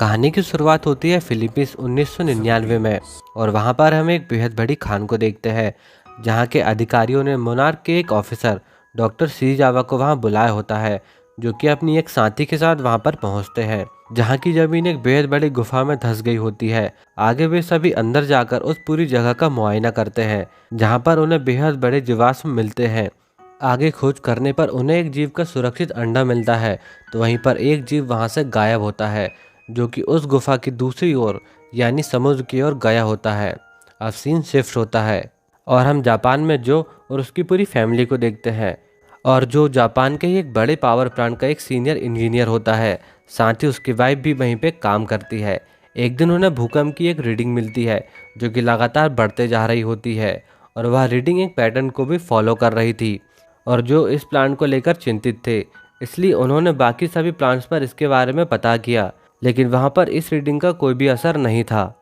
कहानी की शुरुआत होती है फिलीपींस 1999 में और वहां पर हम एक बेहद बड़ी खान को देखते हैं जहां के अधिकारियों ने मोनार्क के एक ऑफिसर डॉक्टर सीजावा को वहां बुलाया होता है, जो कि अपनी एक साथी के साथ वहां पर पहुंचते हैं जहां की जमीन एक बेहद बड़ी गुफा में धंस गई होती है। आगे वे सभी अंदर जाकर उस पूरी जगह का मुआयना करते हैं जहां पर उन्हें बेहद बड़े जीवाश्म मिलते हैं। आगे खोज करने पर उन्हें एक जीव का सुरक्षित अंडा मिलता है, तो वहीं पर एक जीव वहां से गायब होता है जो कि उस गुफा की दूसरी ओर यानी समुद्र की ओर गया होता है। अब सीन शिफ्ट होता है और हम जापान में जो और उसकी पूरी फैमिली को देखते हैं। और जो जापान के ही एक बड़े पावर प्लांट का एक सीनियर इंजीनियर होता है, साथ ही उसकी वाइफ भी वहीं पे काम करती है। एक दिन उन्हें भूकंप की एक रीडिंग मिलती है जो कि लगातार बढ़ते जा रही होती है और वह रीडिंग एक पैटर्न को भी फॉलो कर रही थी। और जो इस प्लांट को लेकर चिंतित थे, इसलिए उन्होंने बाकी सभी प्लांट्स पर इसके बारे में पता किया, लेकिन वहां पर इस रीडिंग का कोई भी असर नहीं था।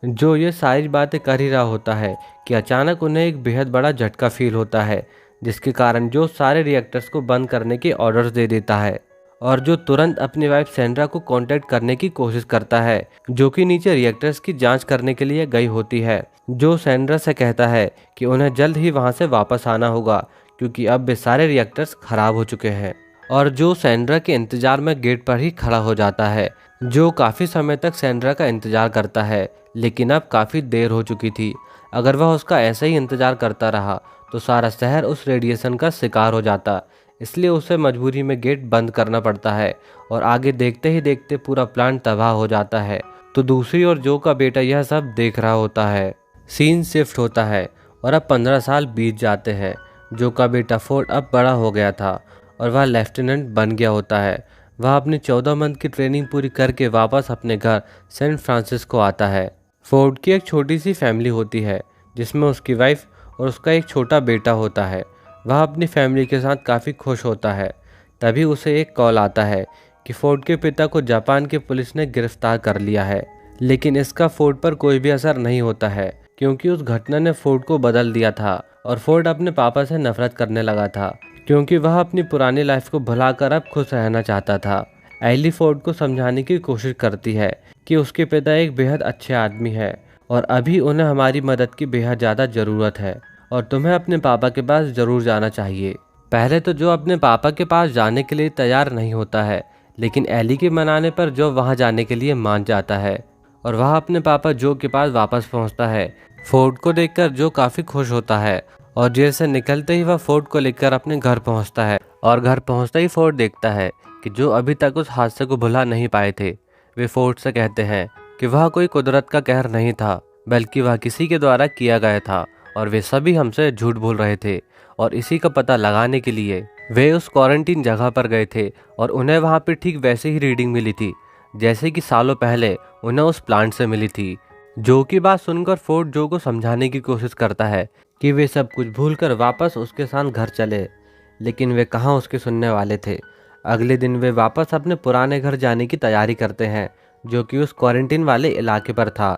जो ये सारी बातें कर ही रहा होता है कि अचानक उन्हें एक बेहद बड़ा झटका फील होता है, जिसके कारण जो सारे रिएक्टर्स को बंद करने के ऑर्डर्स दे देता है और जो तुरंत अपनी वाइफ सैंड्रा को कांटेक्ट करने की कोशिश करता है, जो कि नीचे रिएक्टर्स की जांच करने के लिए गई होती है। जो सैंड्रा से कहता है कि उन्हें जल्द ही वहां से वापस आना होगा क्योंकि अब वे सारे रिएक्टर्स खराब हो चुके हैं। और जो सैंड्रा के इंतजार में गेट पर ही खड़ा हो जाता है। जो काफ़ी समय तक सैंड्रा का इंतजार करता है, लेकिन अब काफ़ी देर हो चुकी थी। अगर वह उसका ऐसे ही इंतजार करता रहा तो सारा शहर उस रेडिएशन का शिकार हो जाता, इसलिए उसे मजबूरी में गेट बंद करना पड़ता है और आगे देखते ही देखते पूरा प्लांट तबाह हो जाता है। तो दूसरी ओर जो का बेटा यह सब देख रहा होता है। सीन शिफ्ट होता है और अब 15 साल बीत जाते हैं। जो का बेटा फोर्ड अब बड़ा हो गया था और वह लेफ्टिनेंट बन गया होता है। वह अपनी 14 मंथ की ट्रेनिंग पूरी करके वापस अपने घर सैन फ्रांसिस्को आता है। फोर्ड की एक छोटी सी फैमिली होती है जिसमें उसकी वाइफ और उसका एक छोटा बेटा होता है। वह अपनी फैमिली के साथ काफ़ी खुश होता है। तभी उसे एक कॉल आता है कि फोर्ड के पिता को जापान की पुलिस ने गिरफ्तार कर लिया है, लेकिन इसका फोर्ड पर कोई भी असर नहीं होता है क्योंकि उस घटना ने फोर्ड को बदल दिया था और फोर्ड अपने पापा से नफरत करने लगा था क्योंकि वह अपनी पुरानी लाइफ को भुलाकर अब खुश रहना चाहता था। एली फोर्ड को समझाने की कोशिश करती है कि उसके पिता एक बेहद अच्छे आदमी है और अभी उन्हें हमारी मदद की बेहद ज़्यादा ज़रूरत है और तुम्हें अपने पापा के पास ज़रूर जाना चाहिए। पहले तो जो अपने पापा के पास जाने के लिए तैयार नहीं होता है, लेकिन एली के मनाने पर जो वहाँ जाने के लिए मान जाता है और वह अपने पापा जो के पास वापस पहुँचता है। फोर्ड को देखकर जो काफ़ी खुश होता है और जेल से निकलते ही वह फोर्ड को लेकर अपने घर पहुंचता है और घर पहुंचते ही फोर्ड देखता है कि जो अभी तक उस हादसे को भुला नहीं पाए थे, वे फोर्ड से कहते हैं कि वह कोई कुदरत का कहर नहीं था, बल्कि वह किसी के द्वारा किया गया था और वे सभी हमसे झूठ बोल रहे थे। और इसी का पता लगाने के लिए वे उस क्वारंटीन जगह पर गए थे और उन्हें वहाँ पर ठीक वैसे ही रीडिंग मिली थी जैसे कि सालों पहले उन्हें उस प्लांट से मिली थी। जो की बात सुनकर फोर्ड जो को समझाने की कोशिश करता है कि वे सब कुछ भूलकर वापस उसके साथ घर चले, लेकिन वे कहाँ उसके सुनने वाले थे। अगले दिन वे वापस अपने पुराने घर जाने की तैयारी करते हैं जो कि उस क्वारंटीन वाले इलाके पर था,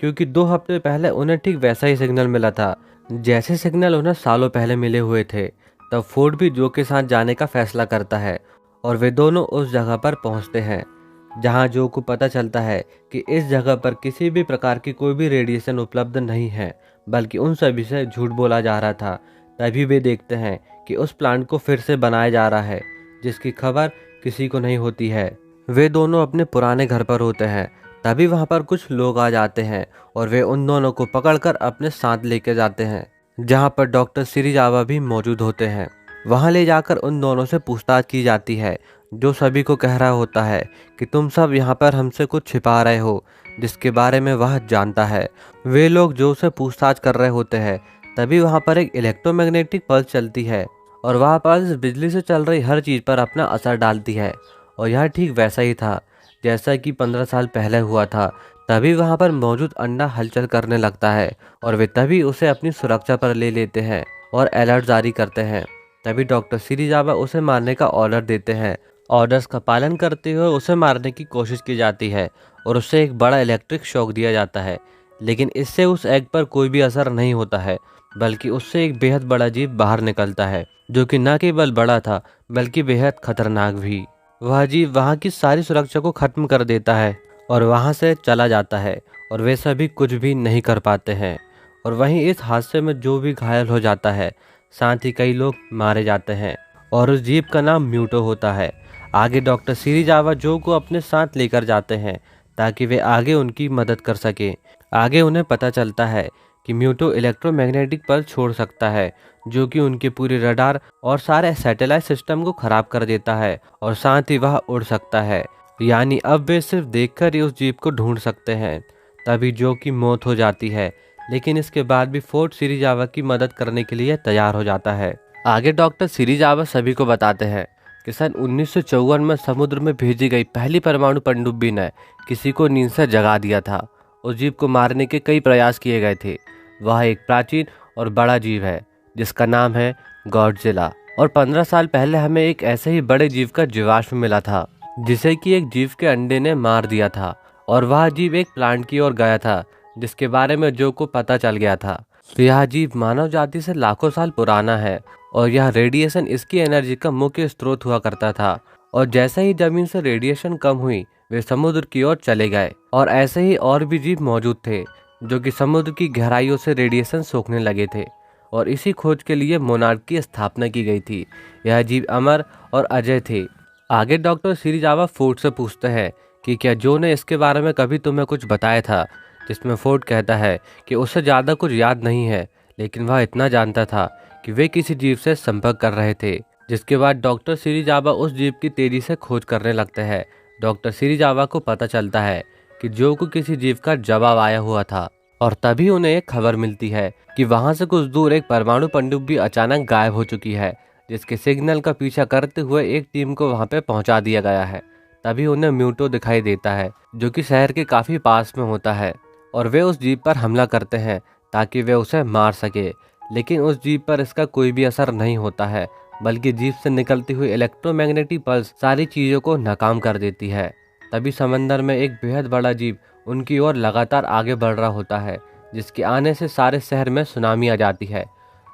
क्योंकि 2 हफ्ते पहले उन्हें ठीक वैसा ही सिग्नल मिला था जैसे सिग्नल उन्हें सालों पहले मिले हुए थे। तब फोर्ड भी जो के साथ जाने का फैसला करता है और वे दोनों उस जगह पर पहुँचते हैं जहाँ जो को पता चलता है कि इस जगह पर किसी भी प्रकार की कोई भी रेडिएशन उपलब्ध नहीं है, बल्कि उन सभी से झूठ बोला जा रहा था। तभी वे देखते हैं कि उस प्लांट को फिर से बनाया जा रहा है जिसकी खबर किसी को नहीं होती है। वे दोनों अपने पुराने घर पर होते हैं। तभी वहां पर कुछ लोग आ जाते हैं और वे उन दोनों को पकड़कर अपने साथ लेके जाते हैं, जहां पर डॉक्टर सिरिजावा भी मौजूद होते हैं। वहां ले जाकर उन दोनों से पूछताछ की जाती है, जो सभी को कह रहा होता है कि तुम सब यहाँ पर हमसे कुछ छिपा रहे हो जिसके बारे में वह जानता है। वे लोग जो से पूछताछ कर रहे होते हैं, तभी वहाँ पर एक इलेक्ट्रोमैग्नेटिक पल्स चलती है और वह पल्स बिजली से चल रही हर चीज़ पर अपना असर डालती है। और यह ठीक वैसा ही था जैसा कि 15 साल पहले हुआ था। तभी वहाँ पर मौजूद अंडा हलचल करने लगता है और वे तभी उसे अपनी सुरक्षा पर ले लेते हैं और अलर्ट जारी करते हैं। तभी डॉक्टर सिरिजावा उसे मारने का ऑर्डर देते हैं। ऑर्डर्स का पालन करते हुए उसे मारने की कोशिश की जाती है और उसे एक बड़ा इलेक्ट्रिक शॉक दिया जाता है, लेकिन इससे उस एग पर कोई भी असर नहीं होता है, बल्कि उससे एक बेहद बड़ा जीव बाहर निकलता है जो कि न केवल बड़ा था बल्कि बेहद खतरनाक भी। वह जीव वहाँ की सारी सुरक्षा को खत्म कर देता है और वहाँ से चला जाता है और वे सभी कुछ भी नहीं कर पाते हैं। और वहीं इस हादसे में जो भी घायल हो जाता है, साथ ही कई लोग मारे जाते हैं और उस जीप का नाम म्यूटो होता है। आगे डॉक्टर सिरिजावा जो को अपने साथ लेकर जाते हैं ताकि वे आगे उनकी मदद कर सकें। आगे उन्हें पता चलता है कि म्यूटो इलेक्ट्रोमैग्नेटिक पल्स छोड़ सकता है जो कि उनके पूरे रडार और सारे सैटेलाइट सिस्टम को खराब कर देता है और साथ ही वह उड़ सकता है। यानी अब वे सिर्फ देखकर ही उस जीप को ढूंढ सकते हैं। तभी जो की मौत हो जाती है, लेकिन इसके बाद भी फोर्ट सिरिजावा की मदद करने के लिए तैयार हो जाता है। आगे डॉक्टर सिरिजावा सभी को बताते हैं कि सन 1954 में समुद्र में भेजी गई पहली परमाणु पनडुब्बी ने किसी को नींद से जगा दिया था। उस जीव को मारने के कई प्रयास किए गए थे। वह एक प्राचीन और बड़ा जीव है जिसका नाम है गॉडजिला। और 15 साल पहले हमें एक ऐसे ही बड़े जीव का जीवाश्म मिला था जिसे कि एक जीव के अंडे ने मार दिया था। और वह जीव एक प्लांट की ओर गया था जिसके बारे में जो को पता चल गया था। तो यह जीव मानव जाति से लाखों साल पुराना है और यह रेडिएशन इसकी एनर्जी का मुख्य स्रोत हुआ करता था। और जैसे ही जमीन से रेडिएशन कम हुई, वे समुद्र की ओर चले गए। और ऐसे ही और भी जीव मौजूद थे जो कि समुद्र की गहराइयों से रेडिएशन सोखने लगे थे। और इसी खोज के लिए मोनार्क की स्थापना की गई थी। यह जीव अमर और अजय थे। आगे डॉक्टर सिरिजावा फोर्ड से पूछते हैं कि क्या जो ने इसके बारे में कभी तुम्हें कुछ बताया था, जिसमें फोर्ड कहता है कि उसे ज़्यादा कुछ याद नहीं है, लेकिन वह इतना जानता था कि वे किसी जीव से संपर्क कर रहे थे। जिसके बाद डॉक्टर सिरिजावा उस जीव की तेजी से खोज करने लगते हैं। डॉक्टर सिरिजावा को पता चलता है कि जो को किसी जीव का जवाब आया हुआ था और तभी उन्हें एक खबर मिलती है कि वहां से कुछ दूर एक परमाणु पनडुब्बी अचानक गायब हो चुकी है, जिसके सिग्नल का पीछा करते हुए एक टीम को वहां पे पहुंचा दिया गया है। तभी उन्हें म्यूटो दिखाई देता है जो कि शहर के काफी पास में होता है और वे उस जीप पर हमला करते हैं ताकि वे उसे मार सके। लेकिन उस जीप पर इसका कोई भी असर नहीं होता है, बल्कि जीप से निकलती हुई इलेक्ट्रोमैग्नेटिक पल्स सारी चीजों को नाकाम कर देती है। तभी समंदर में एक बेहद बड़ा जीप उनकी ओर लगातार आगे बढ़ रहा होता है, जिसके आने से सारे शहर में सुनामी आ जाती है,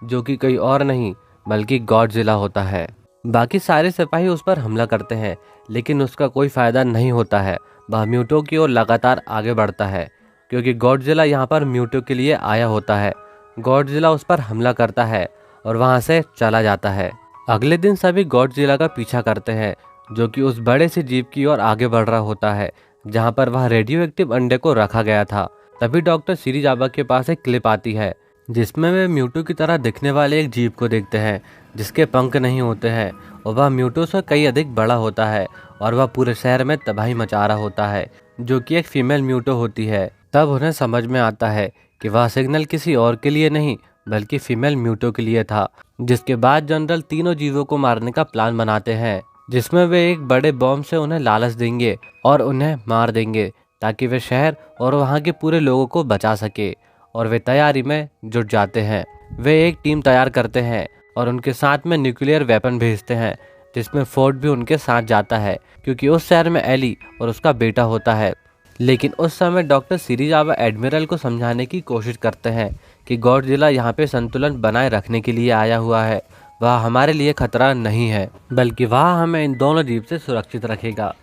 जो कि कोई और नहीं बल्कि गॉडजिला होता है। बाकी सारे सिपाही उस पर हमला करते हैं, लेकिन उसका कोई फायदा नहीं होता है। वह म्यूटो की ओर लगातार आगे बढ़ता है क्योंकि गॉडजिला यहाँ पर म्यूटो के लिए आया होता है। गॉडजिला उस पर हमला करता है और वहाँ से चला जाता है। अगले दिन सभी गॉडजिला का पीछा करते हैं जो कि उस बड़े से जीप की ओर आगे बढ़ रहा होता है जहाँ पर वह रेडियो एक्टिव अंडे को रखा गया था। तभी डॉक्टर सिरिजावा के पास एक क्लिप आती है जिसमें वे म्यूटो की तरह दिखने वाले एक जीप को देखते हैं जिसके पंख नहीं होते हैं और वह म्यूटो से कई अधिक बड़ा होता है और वह पूरे शहर में तबाही मचा रहा होता है, जो कि एक फीमेल म्यूटो होती है। तब उन्हें समझ में आता है कि वह सिग्नल किसी और के लिए नहीं बल्कि फीमेल म्यूटो के लिए था। जिसके बाद जनरल तीनों जीवों को मारने का प्लान बनाते हैं, जिसमें वे एक बड़े बॉम्ब से उन्हें लालच देंगे और उन्हें मार देंगे ताकि वे शहर और वहाँ के पूरे लोगों को बचा सके। और वे तैयारी में जुट जाते हैं। वे एक टीम तैयार करते हैं और उनके साथ में न्यूक्लियर वेपन भेजते हैं, जिसमें फोर्ड भी उनके साथ जाता है क्योंकि उस शहर में एली और उसका बेटा होता है। लेकिन उस समय डॉक्टर सिरिजावा एडमिरल को समझाने की कोशिश करते हैं कि गॉडजिला यहाँ पे संतुलन बनाए रखने के लिए आया हुआ है, वह हमारे लिए खतरा नहीं है, बल्कि वह हमें इन दोनों जीव से सुरक्षित रखेगा।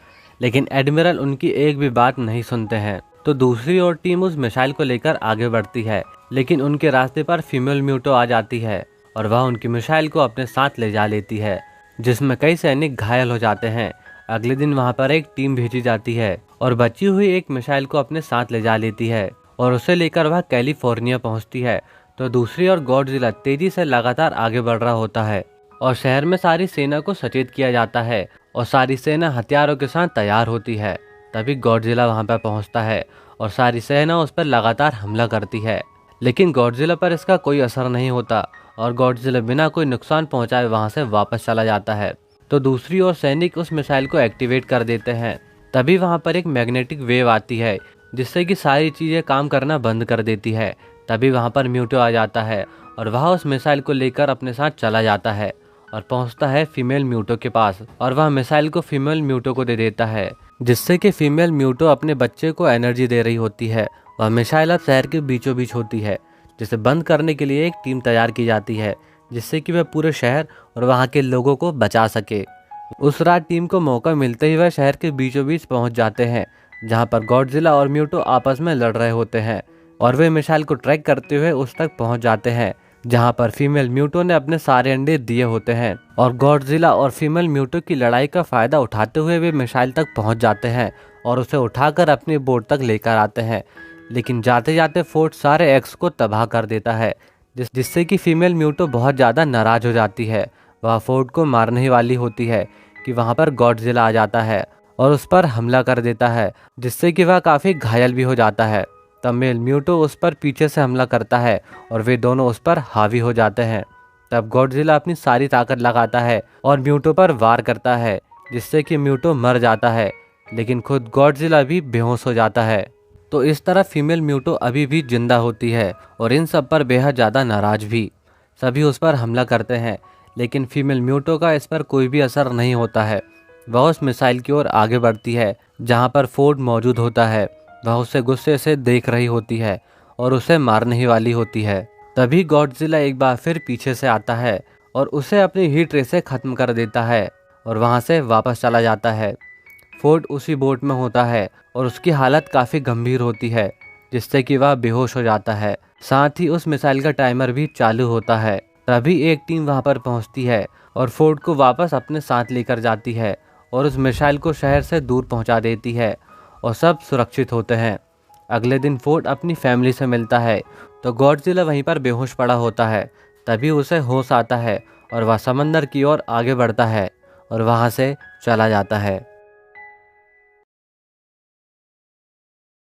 लेकिन एडमिरल उनकी एक भी बात नहीं सुनते हैं। तो दूसरी ओर टीम उस मिसाइल को लेकर आगे बढ़ती है, लेकिन उनके रास्ते पर फीमेल म्यूटो आ जाती है और वह उनकी मिसाइल को अपने साथ ले जा लेती है, जिसमें कई सैनिक घायल हो जाते हैं। अगले दिन वहां पर एक टीम भेजी जाती है और बची हुई एक मिसाइल को अपने साथ ले जा लेती है और उसे लेकर वह कैलिफोर्निया पहुंचती है। तो दूसरी ओर गॉडजिला तेजी से लगातार आगे बढ़ रहा होता है और शहर में सारी सेना को सचेत किया जाता है और सारी सेना हथियारों के साथ तैयार होती है। तभी गॉडजिला वहां पर पहुंचता है और सारी सेना उस पर लगातार हमला करती है, लेकिन गॉडजिला पर इसका कोई असर नहीं होता और गॉडजिला बिना कोई नुकसान पहुंचाए वहां से वापस चला जाता है। तो दूसरी ओर सैनिक उस मिसाइल को एक्टिवेट कर देते हैं। तभी वहां पर एक मैग्नेटिक वेव आती है जिससे कि सारी चीजें काम करना बंद कर देती है। तभी वहां पर म्यूटो आ जाता है और वह उस मिसाइल को लेकर अपने साथ चला जाता है और पहुंचता है फीमेल म्यूटो के पास और वह मिसाइल को फीमेल म्यूटो को दे देता है, जिससे कि फीमेल म्यूटो अपने बच्चे को एनर्जी दे रही होती है। वह मिसाइल अब शहर के बीचों बीच होती है, जिसे बंद करने के लिए एक टीम तैयार की जाती है, जिससे कि वह पूरे शहर और वहां के लोगों को बचा सके। उस रात टीम को मौका मिलते ही वह शहर के बीचों बीच पहुंच जाते हैं, जहाँ पर गॉडजिला और म्यूटो आपस में लड़ रहे होते हैं और वे मिसाइल को ट्रैक करते हुए उस तक पहुँच जाते हैं जहाँ पर फीमेल म्यूटो ने अपने सारे अंडे दिए होते हैं। और गॉडजिला और फीमेल म्यूटो की लड़ाई का फायदा उठाते हुए वे मिसाइल तक पहुँच जाते हैं और उसे उठाकर अपनी बोट तक लेकर आते हैं। लेकिन जाते जाते फोर्ड सारे एग्स को तबाह कर देता है, जिससे कि फीमेल म्यूटो बहुत ज़्यादा नाराज हो जाती है। वह फोर्ड को मारने ही वाली होती है कि वहाँ पर गॉडजिला आ जाता है और उस पर हमला कर देता है, जिससे कि वह काफ़ी घायल भी हो जाता है। तब मेल म्यूटो उस पर पीछे से हमला करता है और वे दोनों उस पर हावी हो जाते हैं। तब गॉडजिला अपनी सारी ताकत लगाता है और म्यूटो पर वार करता है, जिससे कि म्यूटो मर जाता है, लेकिन खुद गॉडजिला भी बेहोश हो जाता है। तो इस तरह फीमेल म्यूटो अभी भी जिंदा होती है और इन सब पर बेहद ज़्यादा नाराज भी। सभी उस पर हमला करते हैं, लेकिन फीमेल म्यूटो का इस पर कोई भी असर नहीं होता है। वह उस मिसाइल की ओर आगे बढ़ती है जहाँ पर फोर्ड मौजूद होता है। वह उसे गुस्से से देख रही होती है और उसे मारने ही वाली होती है। तभी गॉडजिला एक बार फिर पीछे से आता है और उसे अपनी हीट रे से ख़त्म कर देता है और वहाँ से वापस चला जाता है। फोर्ड उसी बोट में होता है और उसकी हालत काफ़ी गंभीर होती है, जिससे कि वह बेहोश हो जाता है। साथ ही उस मिसाइल का टाइमर भी चालू होता है। तभी एक टीम वहाँ पर पहुँचती है और फोर्ड को वापस अपने साथ लेकर जाती है और उस मिसाइल को शहर से दूर पहुँचा देती है और सब सुरक्षित होते हैं। अगले दिन फोर्ड अपनी फैमिली से मिलता है तो गॉडजिला वहीं पर बेहोश पड़ा होता है। तभी उसे होश आता है और वह समंदर की ओर आगे बढ़ता है और वहाँ से चला जाता है।